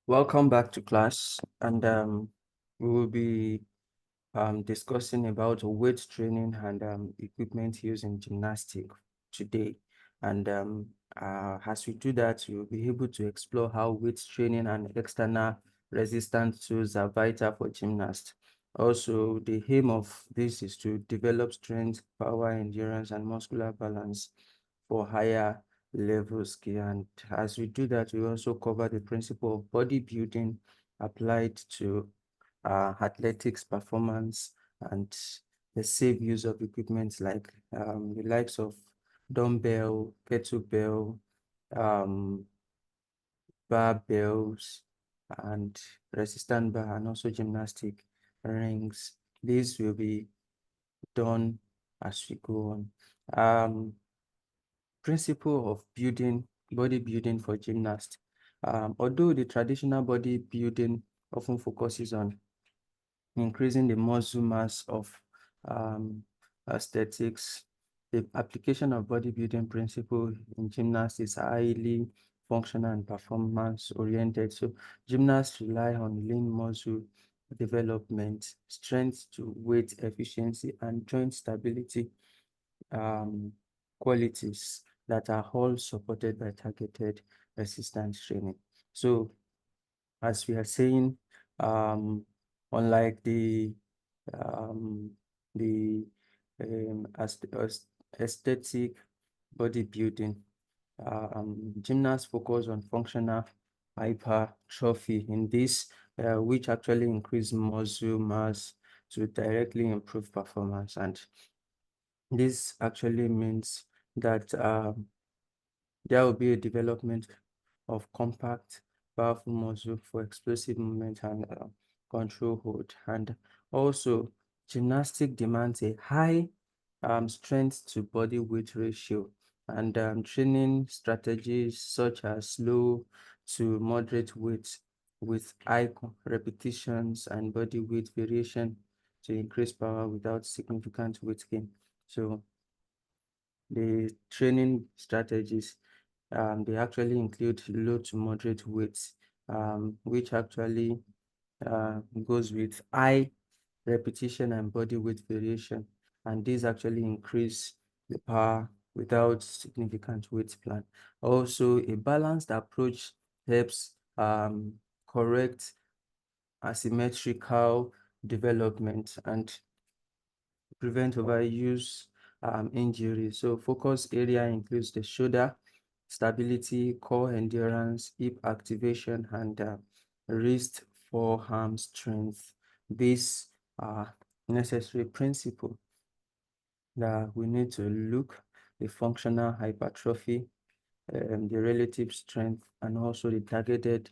Welcome back to class, and we will be discussing about weight training and equipment used in gymnastics today. And as we do that, we will be able to explore how weight training and external resistance tools are vital for gymnasts. Also, the aim of this is to develop strength, power, endurance, and muscular balance for higher level skill. And as we do that, we also cover the principle of bodybuilding applied to athletics performance and the safe use of equipment like the likes of dumbbell, kettlebell, um, barbells, and resistant bar, and also gymnastic rings. This will be done as we go on. Principle of building bodybuilding for gymnasts. Although the traditional bodybuilding often focuses on increasing the muscle mass of um, aesthetics, the application of bodybuilding principle in gymnastics is highly functional and performance oriented. So gymnasts rely on lean muscle development, strength to weight efficiency, and joint stability um, qualities that are all supported by targeted resistance training. So as we are saying, um, unlike um, the aesthetic bodybuilding, gymnasts focus on functional hypertrophy in this, which actually increase muscle mass to directly improve performance. And this actually means that there will be a development of compact, powerful muscle for explosive movement and control hold. And also, gymnastic demands a high strength to body weight ratio, and training strategies such as low to moderate weight with high repetitions and body weight variation to increase power without significant weight gain. So the training strategies, they actually include low to moderate weights, which actually goes with high repetition and body weight variation. And these actually increase the power without significant weight plan. Also, a balanced approach helps correct asymmetrical development and prevent overuse injury. So focus area includes the shoulder, stability, core endurance, hip activation, and wrist forearm strength. These are necessary principles that we need to look: the functional hypertrophy, the relative strength, and also the targeted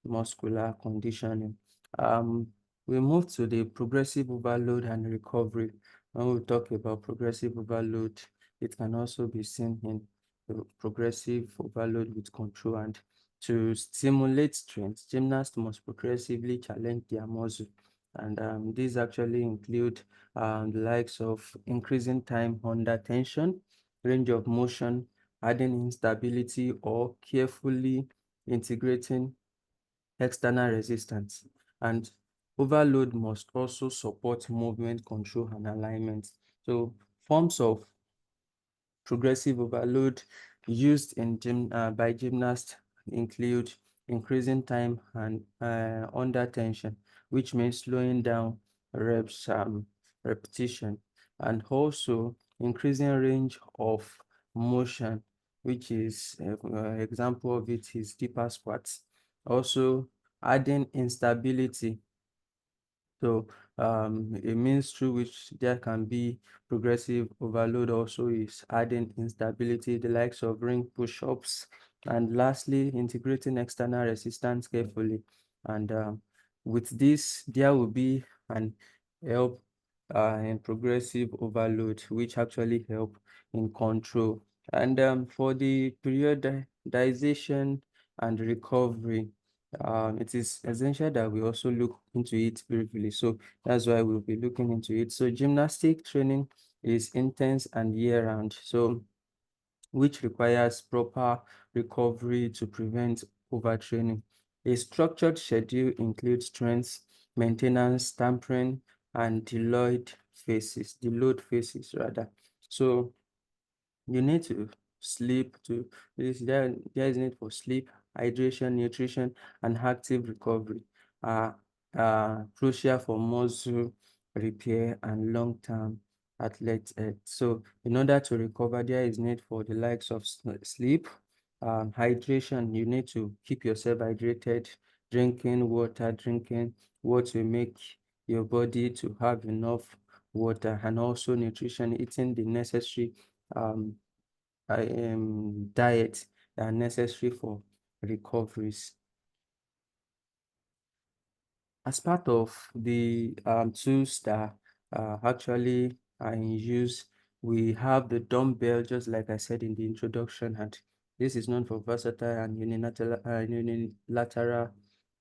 muscular conditioning. Um, we move to the progressive overload and recovery. When we talk about progressive overload, it can also be seen in the progressive overload with control. And to stimulate strength, gymnasts must progressively challenge their muscle. And these actually include the likes of increasing time under tension, range of motion, adding instability, or carefully integrating external resistance. And overload must also support movement control and alignment. So forms of progressive overload used in by gymnasts include increasing time and under tension, which means slowing down reps repetition, and also increasing range of motion, which is example of it is deeper squats. Also adding instability, so a means through which there can be progressive overload also is adding instability, the likes of ring push-ups, and lastly, integrating external resistance carefully. And with this, there will be an help in progressive overload, which actually help in control. And for the periodization and recovery, it is essential that we also look into it briefly. So that's why we'll be looking into it. So gymnastic training is intense and year-round, so which requires proper recovery to prevent overtraining. A structured schedule includes strength, maintenance, tampering, and deload phases rather. So you need to sleep to there is need for sleep, hydration, nutrition, and active recovery are crucial for muscle repair and long-term athlete health. So in order to recover, there is need for the likes of sleep, hydration. You need to keep yourself hydrated, drinking what will make your body to have enough water, and also nutrition, eating the necessary um, diet that are necessary for recoveries. As part of the tools that actually are in use, we have the dumbbell, just like I said in the introduction, and this is known for versatile and unilateral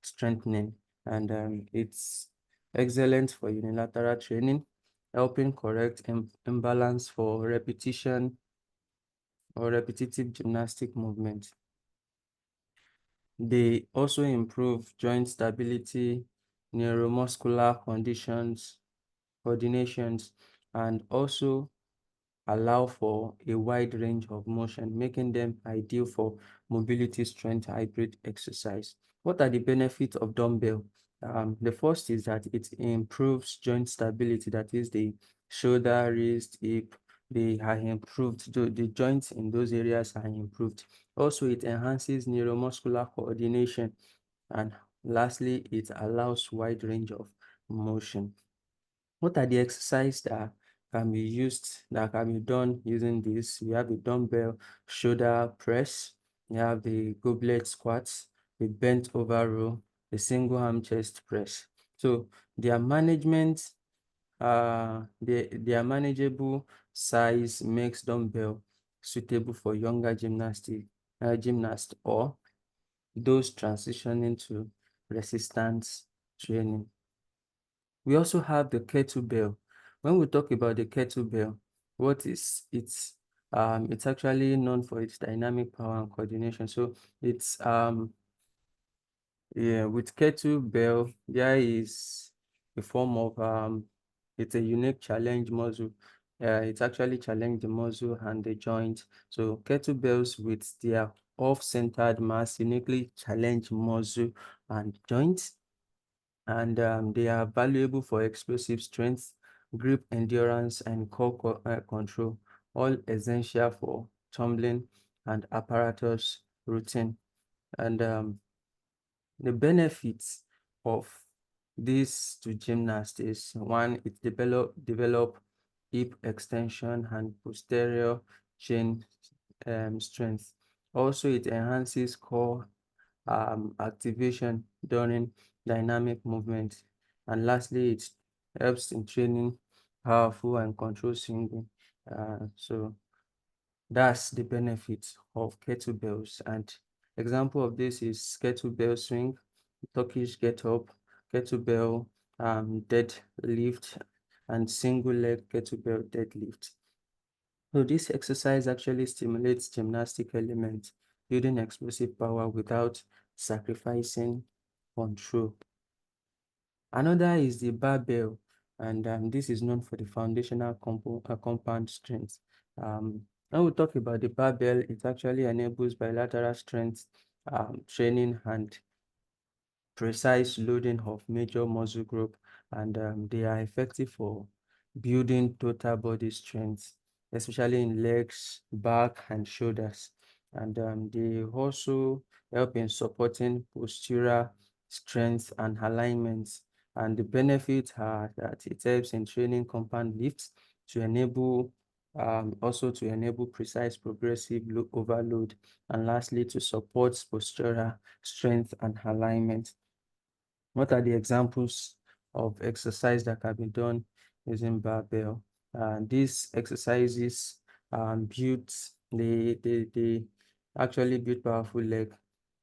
strengthening, and it's excellent for unilateral training, helping correct imbalance for repetition or repetitive gymnastic movement. They also improve joint stability, neuromuscular coordinations, and also allow for a wide range of motion, making them ideal for mobility strength hybrid exercise. What are the benefits of dumbbell? The first is that it improves joint stability, that is the shoulder, wrist, hip, they are improved. The joints in those areas are improved. Also, it enhances neuromuscular coordination. And lastly, it allows wide range of motion. What are the exercises that can be done using this? We have the dumbbell shoulder press, we have the goblet squats, the bent over row, the single arm chest press. So their management, their manageable size makes dumbbell suitable for younger gymnasts or those transitioning to resistance training. We also have the kettlebell. When we talk about the kettlebell, what is it's actually known for its dynamic power and coordination. So it's yeah, with kettlebell, there is a form of it's a unique challenge muscle. It's actually challenge the muscle and the joint. So kettlebells with their off-centered mass uniquely challenge muscle and joints, and they are valuable for explosive strength, grip endurance, and control, all essential for tumbling and apparatus routine. And the benefits of this to gymnast is one, it develop hip extension and posterior chain strength. Also, it enhances core activation during dynamic movement. And lastly, it helps in training powerful and control swinging. So that's the benefit of kettlebells. And example of this is kettlebell swing, Turkish get up, kettlebell deadlift, and single leg kettlebell deadlift. So this exercise actually stimulates gymnastic elements, building explosive power without sacrificing control. Another is the barbell, and this is known for the foundational compound strength. When we talk about the barbell, it actually enables bilateral strength training and precise loading of major muscle group, and they are effective for building total body strength, especially in legs, back, and shoulders. And they also help in supporting postural strength and alignment. And the benefits are that it helps in training compound lifts to enable also to enable precise progressive overload, and lastly to support postural strength and alignment. What are the examples of exercise that can be done using barbell? These exercises build they actually build powerful leg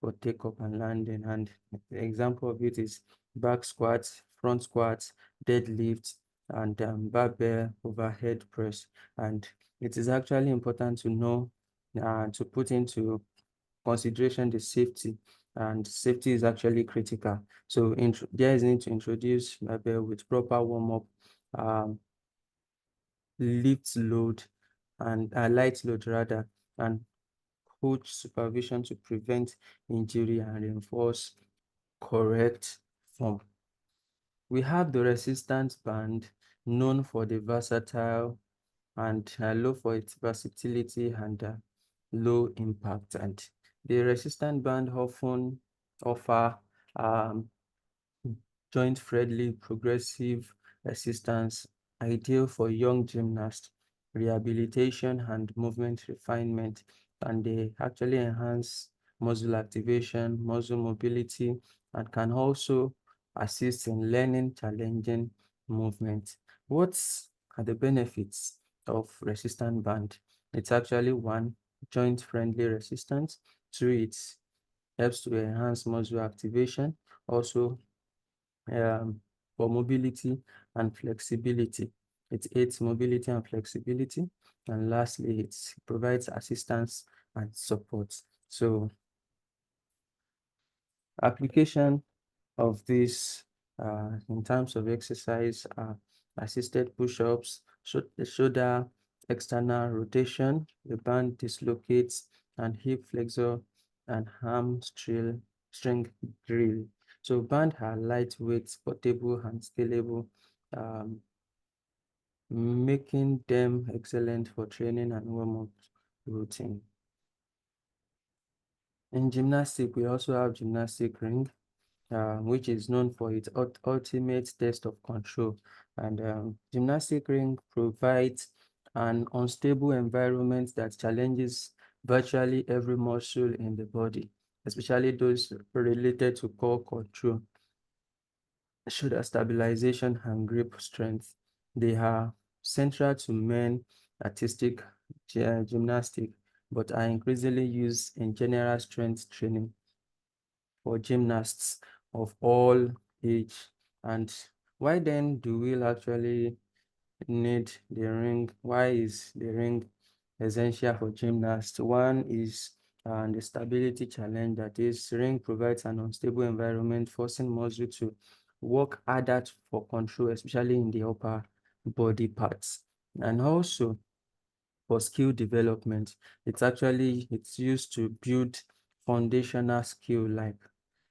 for take-up and landing. And the example of it is back squats, front squats, deadlift, and barbell overhead press. And it is actually important to know to put into consideration the safety and safety is actually critical. So there is need to introduce barbell with proper warm-up, um, lift load, and light load rather, and coach supervision to prevent injury and reinforce correct form. We have the resistance band, known for the versatile and low for its versatility and low impact. And the resistant band often offer um, joint-friendly progressive resistance, ideal for young gymnasts, rehabilitation and movement refinement, and they actually enhance muscle activation, muscle mobility, and can also assist in learning challenging movement. What are the benefits of resistant band? It's actually one, joint-friendly resistance. Two, it helps to enhance muscle activation. Also, for mobility and flexibility. It aids mobility and flexibility. And lastly, it provides assistance and support. So application of this in terms of exercise, assisted push-ups, the shoulder external rotation, the band dislocates, and hip flexor and string drill. So band are lightweight, portable, and scalable, um, making them excellent for training and warm-up routine. In gymnastics, we also have gymnastic ring, which is known for its ultimate test of control. And gymnastic ring provides an unstable environment that challenges virtually every muscle in the body, especially those related to core control, shoulder stabilization, and grip strength. They are central to men artistic gymnastics, but are increasingly used in general strength training for gymnasts of all age. And why then do we actually need the ring? Why is the ring essential for gymnasts? One is the stability challenge, that is, ring provides an unstable environment, forcing muscle to work harder for control, especially in the upper body parts. And also, for skill development. It's used to build foundational skill like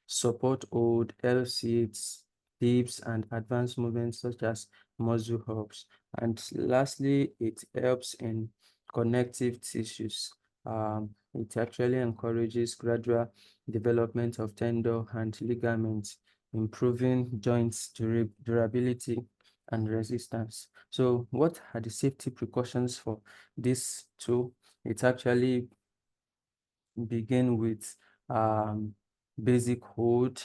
support hold, L sits, dips, and advanced movements such as muscle ups. And lastly, it helps in connective tissues. It actually encourages gradual development of tendon and ligaments, improving joints durability and resistance. So what are the safety precautions for this tool? It actually begin with basic hold.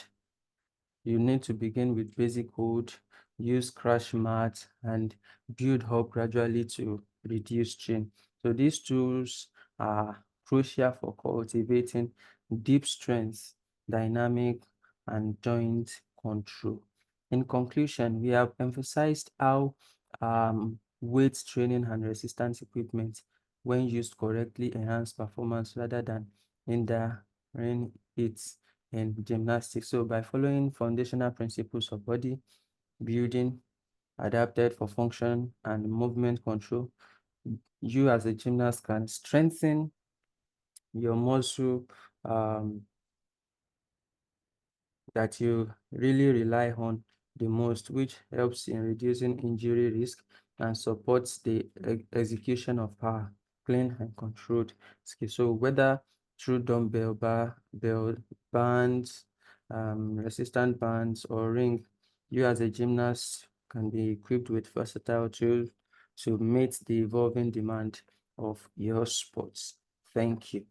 You need to begin with basic hold, use crash mat, and build up gradually to reduce strain. So these tools are crucial for cultivating deep strength, dynamic, and joint control. In conclusion, we have emphasized how weight training and resistance equipment, when used correctly, enhance performance rather than hindering it in gymnastics. So by following foundational principles of body building adapted for function and movement control, you as a gymnast can strengthen your muscle um, that you really rely on the most, which helps in reducing injury risk and supports the execution of power, clean and controlled skills. So whether through dumbbell bell bands, resistant bands, or ring, you as a gymnast can be equipped with versatile tools to meet the evolving demand of your sports. Thank you.